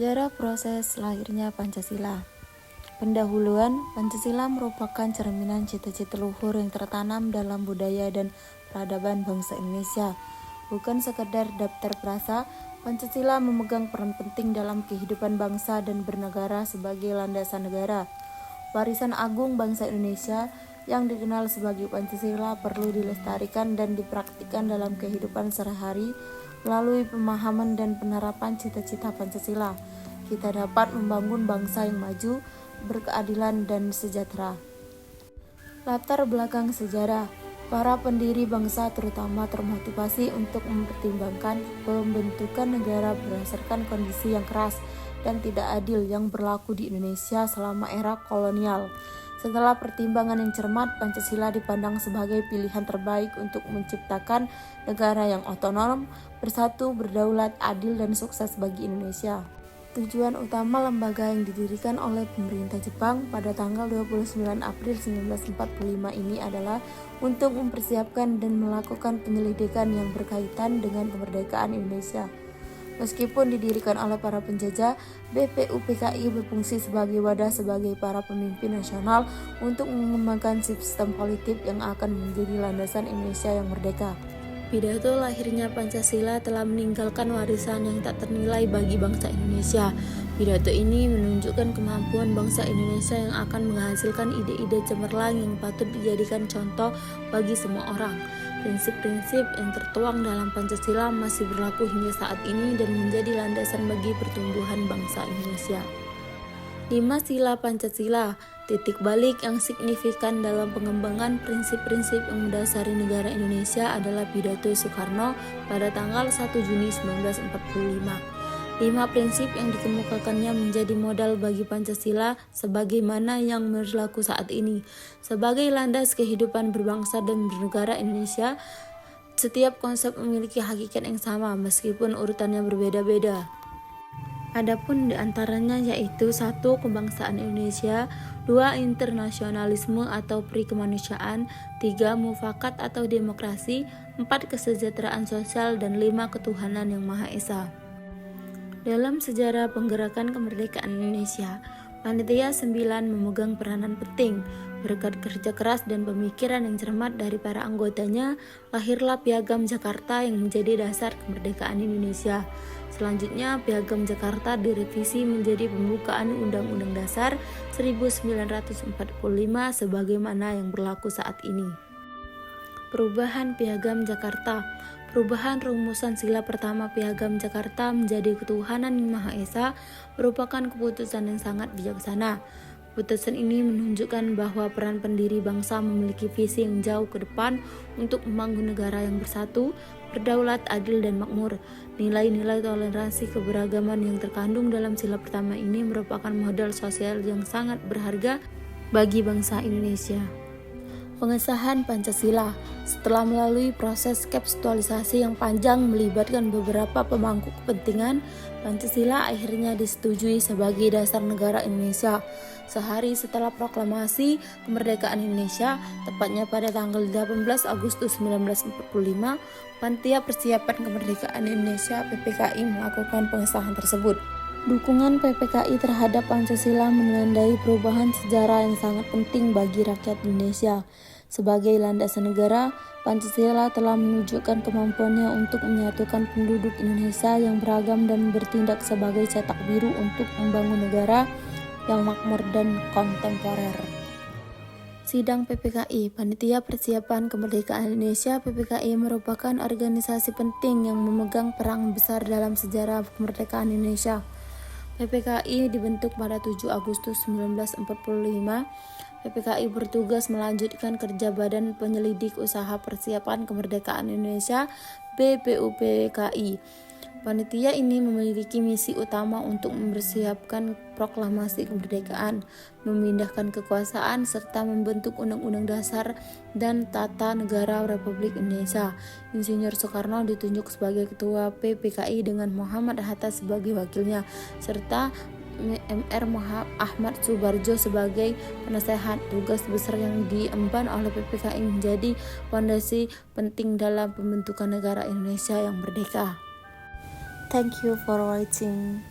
Sejarah proses lahirnya Pancasila. Pendahuluan, Pancasila merupakan cerminan cita-cita luhur yang tertanam dalam budaya dan peradaban bangsa Indonesia. Bukan sekedar daftar frasa, Pancasila memegang peran penting dalam kehidupan bangsa dan bernegara sebagai landasan negara. Warisan agung bangsa Indonesia yang dikenal sebagai Pancasila perlu dilestarikan dan dipraktikkan dalam kehidupan sehari-hari. Melalui pemahaman dan penerapan cita-cita Pancasila, kita dapat membangun bangsa yang maju, berkeadilan dan sejahtera. Latar belakang sejarah. Para pendiri bangsa terutama termotivasi untuk mempertimbangkan pembentukan negara berdasarkan kondisi yang keras dan tidak adil yang berlaku di Indonesia selama era kolonial. Setelah pertimbangan yang cermat, Pancasila dipandang sebagai pilihan terbaik untuk menciptakan negara yang otonom, bersatu, berdaulat, adil, dan sukses bagi Indonesia. Tujuan utama lembaga yang didirikan oleh pemerintah Jepang pada tanggal 29 April 1945 ini adalah untuk mempersiapkan dan melakukan penyelidikan yang berkaitan dengan kemerdekaan Indonesia. Meskipun didirikan oleh para penjajah, BPUPKI berfungsi sebagai wadah sebagai para pemimpin nasional untuk mengembangkan sistem politik yang akan menjadi landasan Indonesia yang merdeka. Pidato lahirnya Pancasila telah meninggalkan warisan yang tak ternilai bagi bangsa Indonesia. Pidato ini menunjukkan kemampuan bangsa Indonesia yang akan menghasilkan ide-ide cemerlang yang patut dijadikan contoh bagi semua orang. Prinsip-prinsip yang tertuang dalam Pancasila masih berlaku hingga saat ini dan menjadi landasan bagi pertumbuhan bangsa Indonesia. 5 Sila Pancasila, titik balik yang signifikan dalam pengembangan prinsip-prinsip yang mendasari negara Indonesia adalah pidato Soekarno pada tanggal 1 Juni 1945. 5 prinsip yang dikemukakannya menjadi modal bagi Pancasila sebagaimana yang berlaku saat ini. Sebagai landas kehidupan berbangsa dan bernegara Indonesia, setiap konsep memiliki hakikat yang sama meskipun urutannya berbeda-beda. Adapun di antaranya yaitu 1. Kebangsaan Indonesia, 2. Internasionalisme atau perikemanusiaan, 3. Mufakat atau demokrasi, 4. Kesejahteraan sosial, dan 5. Ketuhanan yang Maha Esa. Dalam sejarah penggerakan kemerdekaan Indonesia, Panitia 9 memegang peranan penting. Berkat kerja keras dan pemikiran yang cermat dari para anggotanya, lahirlah Piagam Jakarta yang menjadi dasar kemerdekaan Indonesia. Selanjutnya, Piagam Jakarta direvisi menjadi pembukaan Undang-Undang Dasar 1945 sebagaimana yang berlaku saat ini. Perubahan Piagam Jakarta. Perubahan rumusan sila pertama Piagam Jakarta menjadi ketuhanan yang Maha Esa merupakan keputusan yang sangat bijaksana. Keputusan ini menunjukkan bahwa peran pendiri bangsa memiliki visi yang jauh ke depan untuk membangun negara yang bersatu, berdaulat, adil, dan makmur. Nilai-nilai toleransi keberagaman yang terkandung dalam sila pertama ini merupakan modal sosial yang sangat berharga bagi bangsa Indonesia. Pengesahan Pancasila. Setelah melalui proses kapitulisasi yang panjang melibatkan beberapa pemangku kepentingan, Pancasila akhirnya disetujui sebagai dasar negara Indonesia. Sehari setelah proklamasi kemerdekaan Indonesia, tepatnya pada tanggal 18 Agustus 1945, Panitia Persiapan Kemerdekaan Indonesia (PPKI) melakukan pengesahan tersebut. Dukungan PPKI terhadap Pancasila menandai perubahan sejarah yang sangat penting bagi rakyat Indonesia. Sebagai landasan negara, Pancasila telah menunjukkan kemampuannya untuk menyatukan penduduk Indonesia yang beragam dan bertindak sebagai cetak biru untuk membangun negara yang makmur dan kontemporer. Sidang PPKI. Panitia Persiapan Kemerdekaan Indonesia (PPKI) merupakan organisasi penting yang memegang peran besar dalam sejarah kemerdekaan Indonesia. PPKI dibentuk pada 7 Agustus 1945. PPKI bertugas melanjutkan kerja Badan Penyelidik Usaha Persiapan Kemerdekaan Indonesia (BPUPKI). Panitia ini memiliki misi utama untuk mempersiapkan proklamasi kemerdekaan, memindahkan kekuasaan, serta membentuk Undang-Undang Dasar dan Tata Negara Republik Indonesia. Insinyur Soekarno ditunjuk sebagai Ketua PPKI dengan Muhammad Hatta sebagai wakilnya, serta Mr. Ahmad Subarjo sebagai penasehat. Tugas besar yang diemban oleh PPKI menjadi fondasi penting dalam pembentukan negara Indonesia yang merdeka. Thank you for watching.